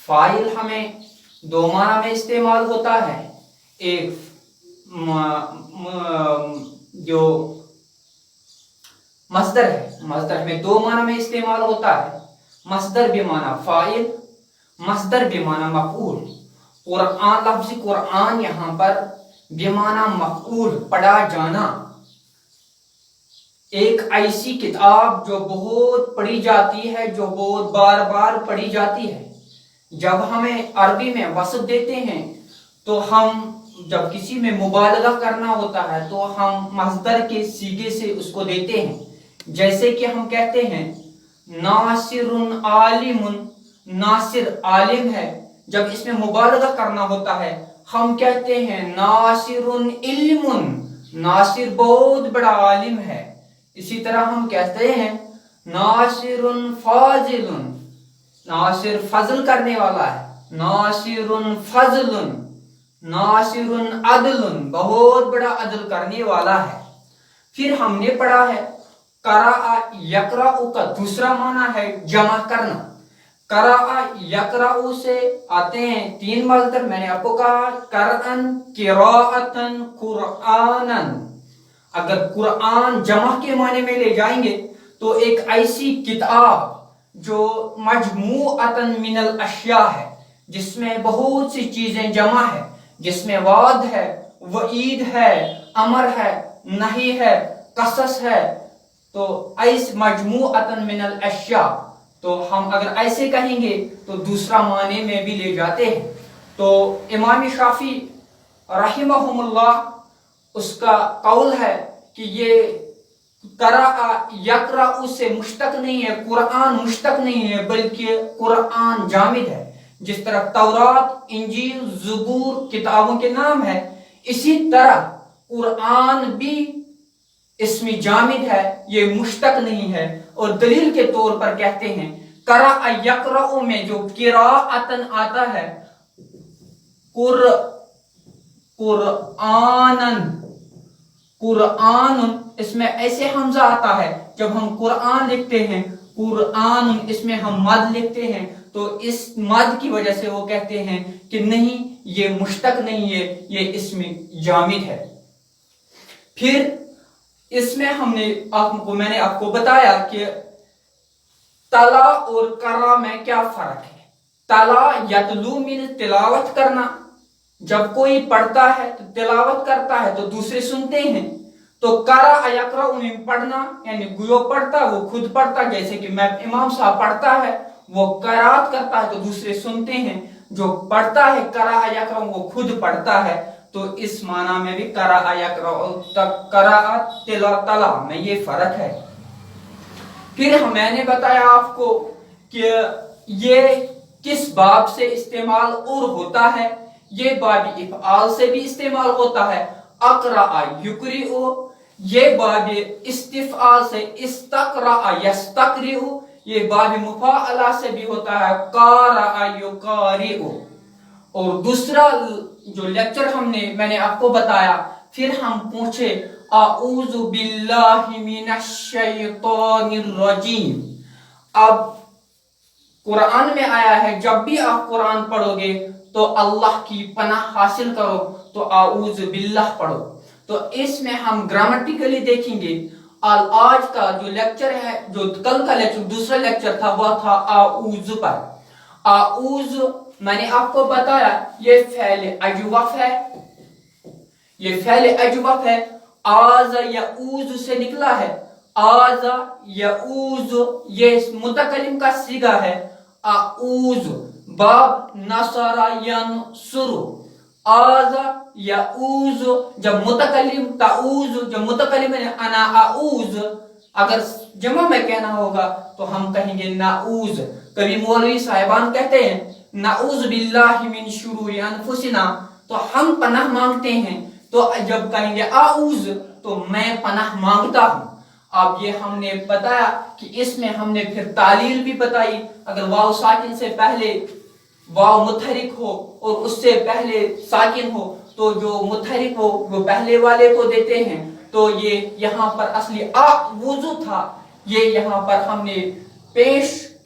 File ہمیں دو معنی میں استعمال ہوتا ہے. ایک جو مصدر ہے، مصدر ہمیں دو معنی میں استعمال ہوتا ہے. مصدر بمعنی فائل، مصدر بمعنی مفعول. قرآن، لفظ قرآن یہاں پر بمعنی مفعول، پڑھا جانا. ایک ایسی کتاب جو بہت پڑھی جاتی ہے، جو بہت بار بار پڑھی جاتی ہے. جب ہمیں عربی میں وصف دیتے ہیں تو ہم جب کسی میں مبالغہ کرنا ہوتا ہے تو ہم مصدر کے صیغے سے اس کو دیتے ہیں. جیسے کہ ہم کہتے ہیں ناصر عالم، ناصر عالم ہے. جب اس میں مبالغہ کرنا ہوتا ہے ہم کہتے ہیں ناصر علم، ناصر بہت بڑا عالم ہے. اسی طرح ہم کہتے ہیں ناصر فاضل، ناصر فضل کرنے والا ہے. ناصر فضل، ناصر عدل، بہت بڑا عدل کرنے والا ہے. پھر ہم نے پڑھا ہے قرأ یقرأ کا دوسرا معنی ہے جمع کرنا. قرأ یقرأ سے آتے ہیں تین مصدر. میں نے آپ کو کہا قرأن، قراءتن، قرآنن. اگر قرآن جمع کے معنی میں لے جائیں گے تو ایک ایسی کتاب جو مجموعتن من الاشیاء ہے، جس میں بہت سی چیزیں جمع ہے، جس میں وعد ہے، وعید ہے، امر ہے، نہی ہے، قصص ہے. تو ایس مجموعتن من الاشیاء، تو ہم اگر ایسے کہیں گے تو دوسرا معنی میں بھی لے جاتے ہیں. تو امام شافعی رحمہم اللہ اس کا قول ہے کہ یہ قرأ یقرأ سے مشتق نہیں ہے، قرآن مشتق نہیں ہے، بلکہ قرآن جامد ہے. جس طرح تورات، انجیل، زبور کتابوں کے نام ہے، اسی طرح قرآن بھی اسم جامد ہے، یہ مشتق نہیں ہے. اور دلیل کے طور پر کہتے ہیں قرأ یقرأ میں جو قراءتن آتا ہے، قرآنن، قرآن، اس میں ایسے حمزہ آتا ہے. جب ہم قرآن لکھتے ہیں، قرآن، اس میں ہم مد لکھتے ہیں، تو اس مد کی وجہ سے وہ کہتے ہیں کہ نہیں، یہ مشتق نہیں ہے، یہ اسم جامد ہے. پھر اس میں میں نے آپ کو بتایا کہ تلا اور قرا میں کیا فرق ہے. تلا یتلو من تلاوت کرنا، جب کوئی پڑھتا ہے تو تلاوت کرتا ہے تو دوسرے سنتے ہیں. تو قرأ یقرأ میں پڑھنا یعنی جو پڑھتا ہے وہ خود پڑھتا، جیسے کہ میں امام صاحب پڑھتا ہے وہ قرات کرتا ہے تو دوسرے سنتے ہیں. جو پڑھتا ہے قرأ یقرأ وہ خود پڑھتا ہے. تو اس معنی میں بھی قرأ یقرأ، قرأت، تلا میں یہ فرق ہے. پھر میں نے بتایا آپ کو کہ یہ کس باب سے استعمال اور ہوتا ہے. یہ باب افعال سے بھی استعمال ہوتا ہے. اقرأ یقرئ، یہ باب استفعال سے استقرأ یستقرئ. یہ باب مفاعلہ سے بھی ہوتا ہے قارأ یقارئ. اور دوسرا جو لیکچر میں نے آپ کو بتایا، پھر ہم پوچھے اعوذ باللہ من الشیطان الرجیم. اب قرآن میں آیا ہے جب بھی آپ قرآن پڑھو گے تو اللہ کی پناہ حاصل کرو، تو اعوذ باللہ پڑھو. تو اس میں ہم گرامٹیکلی دیکھیں گے. آج کا جو لیکچر ہے، جو کل کا لیکچر دوسرا لیکچر تھا، وہ تھا اعوذ پر. اعوذ میں نے آپ کو بتایا یہ فعل اجوف ہے، یہ فعل اجوف ہے. آز یعوذ سے نکلا ہے. آز یعوذ یہ متکلم کا صیغہ ہے. اعوذ باب نصر ینصر. آز یعوذ جب متکلم تعوذ، جب متکلم انا اعوذ، اگر جمع میں کہنا ہوگا تو ہم کہیں گے نعوذ. کبھی مولوی صاحبان کہتے ہیں نعوذ باللہ من شرور انفسنا، تو ہم پناہ مانگتے ہیں. تو جب کہیں گے اعوذ تو میں پناہ مانگتا ہوں. اب یہ ہم نے بتایا کہ اس میں ہم نے پھر تعلیل بھی بتائی. اگر واو ساکن سے پہلے واو متحرک ہو اور اس سے پہلے ساکن ہو تو جو متحرک ہو وہ پہلے والے کو دیتے ہیں. تو یہ یہاں پر اصلی اعوذ تھا، یہ یہاں پر ہم نے پیش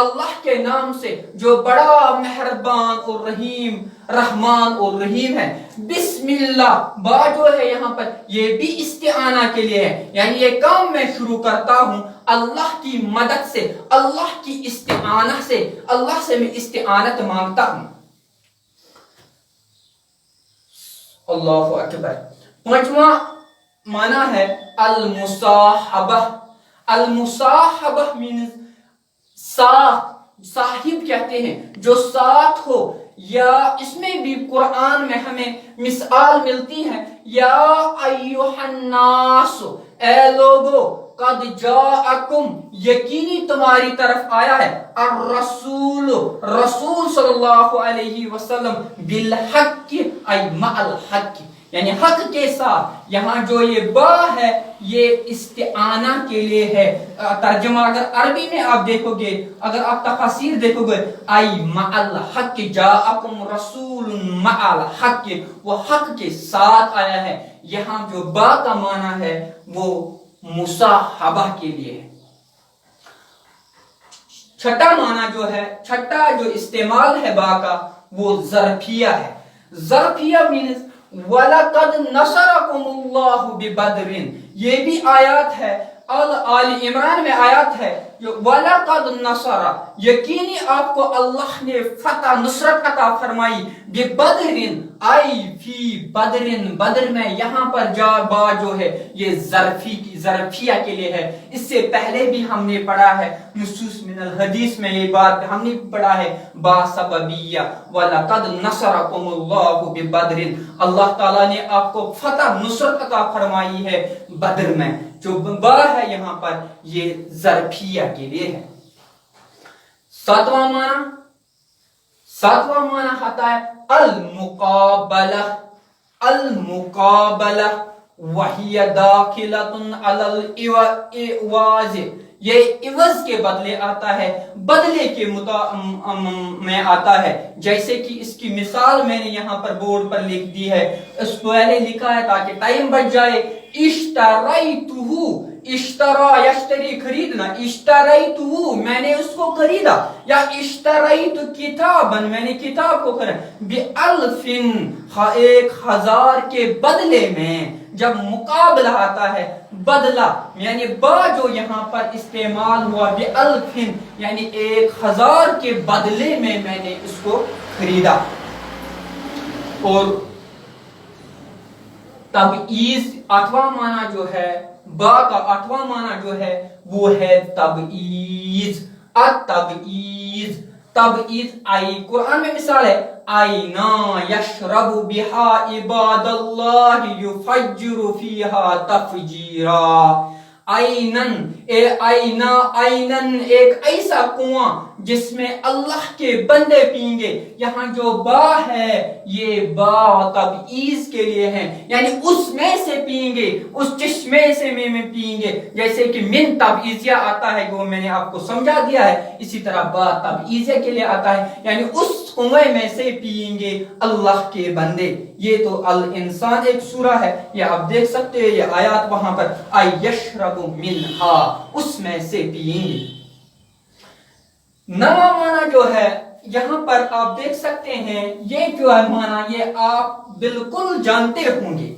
اللہ کے نام سے جو بڑا مہربان اور رحیم رحمان اور رحیم ہے. بسم اللہ با جو ہے یہاں پر یہ بھی استعانہ کے لیے ہے، یعنی یہ کام میں شروع کرتا ہوں اللہ کی مدد سے، اللہ کی استعانہ سے، اللہ سے میں استعانت مانگتا ہوں. اللہ اکبر. پانچواں معنی ہے المصاحبہ. المصاحبہ مینز ساتھ، صاحب کہتے ہیں جو ساتھ ہو، یا اس میں بھی قرآن میں ہمیں مثال ملتی ہے یا ایھا الناس، اے لوگو، قد جاءکم، یقینی تمہاری طرف آیا ہے، الرسول، رسول صلی اللہ علیہ وسلم، بالحق ای مع الحق، یعنی حق کے ساتھ. یہاں جو یہ با ہے یہ استعانہ کے لیے ہے. ترجمہ اگر عربی میں آپ دیکھو گے، اگر آپ تفاسیر دیکھو گے، ای مع الحق جاءکم رسول مع الحق، وہ حق کے ساتھ آیا ہے. یہاں جو با کا معنی ہے وہ مصاحبہ کے لیے ہے. چھٹا معنی جو ہے، چھٹا جو استعمال ہے با کا وہ ظرفیہ ہے. ظرفیہ مینز وَلَقَدْ نَصَرَكُمُ اللَّهُ بِبَدْرٍ. یہ بھی آیات ہے، آل عمران میں آیات ہے جو وَلَقَدْ نَصَرَ، یقینی آپ کو اللہ نے فتح نصرت عطا فرمائی، بِبَدْرٍ آئی فی بدرن، بدر میں. یہاں پر جا با جو ہے یہ ظرفیہ کے لیے ہے. اس سے پہلے بھی ہم نے پڑھا ہے نصوص من الحدیث میں یہ بات ہم نے پڑھا ہے با سببیہ. وَلَقَدْ نَصَرَكُمُ اللَّهُ بِبَدْرٍ، اللہ تعالیٰ نے آپ کو فتح نصرت عطا فرمائی ہے بدر میں. جو با ہے یہاں پر یہ ظرفیہ کے لیے ہے. ساتواں معنی آتا ہے المقابلہ. المقابلہ وہی داخلۃ علی العوض، یہ عوض کے بدلے آتا ہے، بدلے کے میں آتا ہے. جیسے کہ اس کی مثال میں نے یہاں پر بورڈ پر لکھ دی ہے، اس پہلے لکھا ہے تاکہ ٹائم بچ جائے. اشتریتہ، اشترا یشتری خریدنا، اشتریتہ میں نے اس کو خریدا، یا اشتریت کتابا میں نے کتاب کو خریدا، بألف 1000 کے بدلے میں. جب مقابلہ آتا ہے بدلہ، یعنی با جو یہاں پر استعمال ہوا بألف یعنی 1000 کے بدلے میں نے اس کو خریدا. اور تبعیض آٹھواں معنی جو ہے، با کا آٹھواں معنی جو ہے وہ ہے تبعیض. التبعیض، تبعیض آئی قرآن میں مثال ہے آئینا یشرب بہا عباد اللہ یفجر فیہا تفجیرا. آئینن، اے آئینہ، آئینن ایک ایسا کنواں جس میں اللہ کے بندے پئیں گے. یہاں جو با ہے یہ با تبعیض کے لیے ہے، یعنی اس میں سے پئیں گے، اس چشمے سے میں پئیں گے. جیسے کہ من تبعیضیہ آتا ہے جو میں نے آپ کو سمجھا دیا ہے، اسی طرح با تبعیضیہ کے لیے آتا ہے، یعنی اس کنویں میں سے پئیں گے اللہ کے بندے. یہ تو الانسان ایک سورہ ہے، یہ آپ دیکھ سکتے ہیں، یہ آیات وہاں پر یشرب منہا، اس میں سے پئیں گے. نواں معنی جو ہے یہاں پر آپ دیکھ سکتے ہیں، یہ جو ہے معنی یہ آپ بالکل جانتے ہوں گے،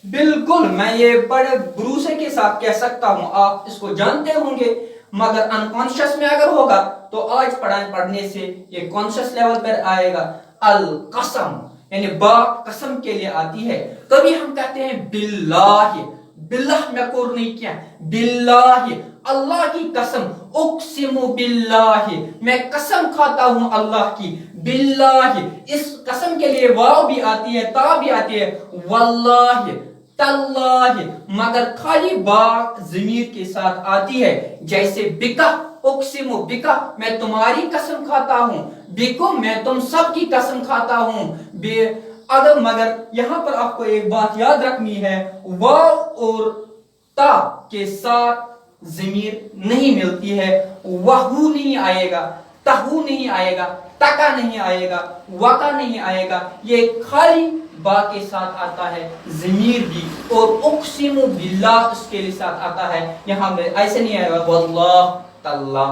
بالکل میں یہ بڑے بھروسے کے ساتھ کہہ سکتا ہوں آپ اس کو جانتے ہوں گے، مگر انکانشس میں اگر ہوگا تو آج پڑھنے سے یہ کانشس لیول پر آئے گا. القسم، یعنی با قسم کے لیے آتی ہے. کبھی ہم کہتے ہیں باللہ، باللہ میں کور نہیں کیا، باللہ اللہ کی قسم، اقسم باللہ میں قسم کھاتا ہوں اللہ کی. باللہ اس قسم کے لیے واو بھی آتی ہے، تا بھی آتی ہے. واللہ، تاللہ، مگر خالی با ضمیر کے ساتھ آتی ہے. جیسے بکا، اقسم بکا میں تمہاری قسم کھاتا ہوں، بکم میں تم سب کی قسم کھاتا ہوں. اگر مگر یہاں پر آپ کو ایک بات یاد رکھنی ہے، واو اور تا کے ساتھ ضمیر نہیں ملتی ہے. وہو نہیں آئے گا، تہو نہیں آئے گا، تکا نہیں آئے گا، وکا نہیں آئے گا. یہ خالی با کے ساتھ آتا ہے ضمیر بھی، اور اقسم باللہ اس کے ساتھ آتا ہے. یہاں میں ایسے نہیں آئے گا واللہ تاللہ.